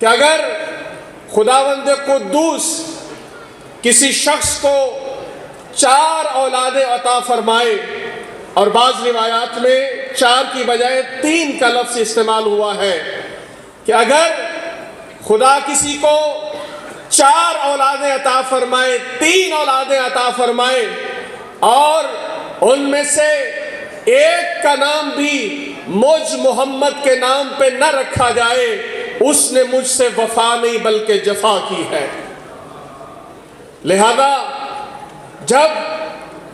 کہ اگر خداوند قدوس کسی شخص کو 4 اولادیں عطا فرمائے، اور بعض روایات میں 4 کی بجائے 3 کا لفظ استعمال ہوا ہے، کہ اگر خدا کسی کو 4 اولادیں عطا فرمائے، 3 اولادیں عطا فرمائے، اور ان میں سے ایک کا نام بھی مجھ محمد کے نام پہ نہ رکھا جائے، اس نے مجھ سے وفا نہیں بلکہ جفا کی ہے۔ لہذا جب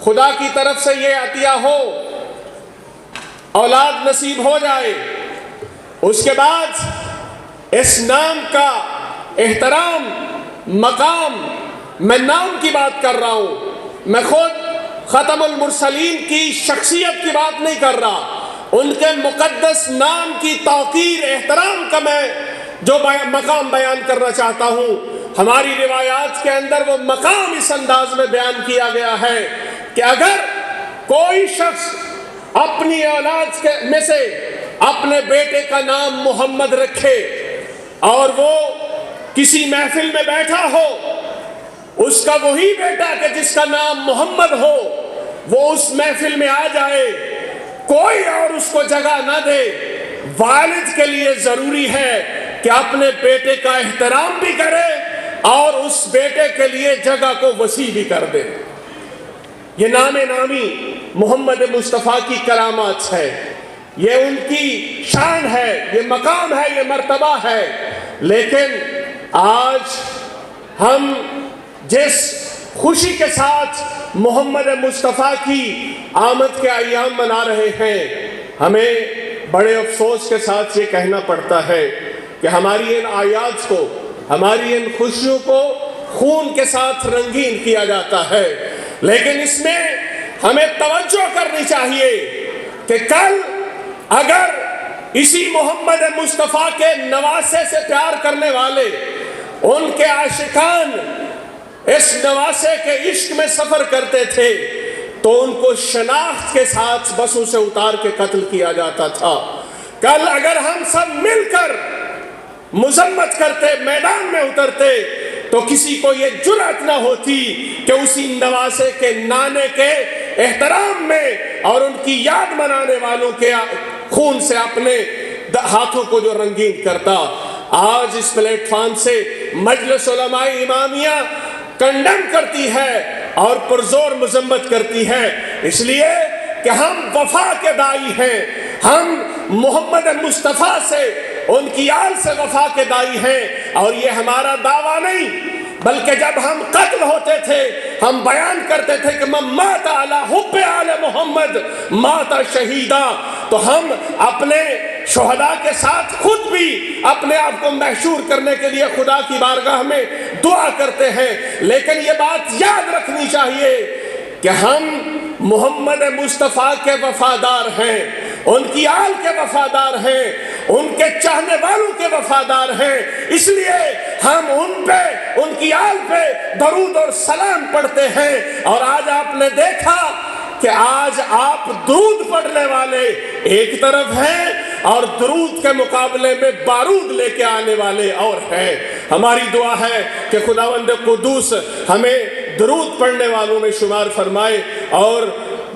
خدا کی طرف سے یہ عطیہ ہو، اولاد نصیب ہو جائے، اس کے بعد اس نام کا احترام، مقام، میں نام کی بات کر رہا ہوں، میں خود ختم المرسلین کی شخصیت کی بات نہیں کر رہا، ان کے مقدس نام کی توقیر، احترام کا میں جو مقام بیان کرنا چاہتا ہوں، ہماری روایات کے اندر وہ مقام اس انداز میں بیان کیا گیا ہے کہ اگر کوئی شخص اپنی اولاد میں سے اپنے بیٹے کا نام محمد رکھے، اور وہ کسی محفل میں بیٹھا ہو، اس کا وہی بیٹا کہ جس کا نام محمد ہو وہ اس محفل میں آ جائے، کوئی اور اس کو جگہ نہ دے، والد کے لیے ضروری ہے کہ اپنے بیٹے کا احترام بھی کرے اور اس بیٹے کے لیے جگہ کو وسیع بھی کر دے۔ یہ نام نامی محمد مصطفیٰ کی کرامات ہے، یہ ان کی شان ہے، یہ مقام ہے، یہ مرتبہ ہے۔ لیکن آج ہم جس خوشی کے ساتھ محمد مصطفیٰ کی آمد کے ایام منا رہے ہیں، ہمیں بڑے افسوس کے ساتھ یہ کہنا پڑتا ہے کہ ہماری ان آیات کو، ہماری ان خوشیوں کو خون کے ساتھ رنگین کیا جاتا ہے، لیکن اس میں ہمیں توجہ کرنی چاہیے کہ کل اگر اسی محمد مصطفیٰ کے نواسے سے پیار کرنے والے، ان کے عاشقان اس نواسے کے عشق میں سفر کرتے تھے تو ان کو شناخت کے ساتھ بسوں سے اتار کے قتل کیا جاتا تھا۔ کل اگر ہم سب مل کر مذمت کرتے، میدان میں اترتے، تو کسی کو یہ جرأت نہ ہوتی کہ اسی نواسے کے نانے کے احترام میں اور ان کی یاد منانے والوں کے خون سے اپنے ہاتھوں کو جو رنگین کرتا۔ آج اس پلیٹ فارم سے مجلس علماء امامیہ کنڈم کرتی ہے اور پرزور مذمت کرتی ہے، اس لیے کہ ہم وفا کے دائی ہیں، ہم محمد مصطفیٰ سے، ان کی آل سے وفا کے دائی ہیں، اور یہ ہمارا دعویٰ نہیں بلکہ جب ہم قتل ہوتے تھے ہم بیان کرتے تھے کہ من مات علی حب آل محمد مات شہیدا، تو ہم اپنے شہداء کے ساتھ خود بھی اپنے آپ کو محشور کرنے کے لیے خدا کی بارگاہ میں دعا کرتے ہیں، لیکن یہ بات یاد رکھنی چاہیے کہ ہم محمد مصطفیٰ کے وفادار ہیں، ان کی آل کے وفادار ہیں، ان کے چاہنے والوں کے وفادار ہیں، اس لیے ہم ان پہ، ان کی آل پہ درود اور سلام پڑھتے ہیں۔ اور آج آپ نے دیکھا کہ آج آپ درود پڑھنے والے ایک طرف ہیں اور درود کے مقابلے میں بارود لے کے آنے والے اور ہیں۔ ہماری دعا ہے کہ خداوند قدوس ہمیں درود پڑھنے والوں میں شمار فرمائے اور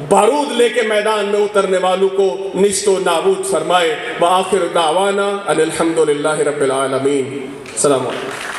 بارود لے کے میدان میں اترنے والوں کو نیست و نابود فرمائے۔ وآخر دعوانا ان الحمدللہ رب العالمین۔ السلام علیکم۔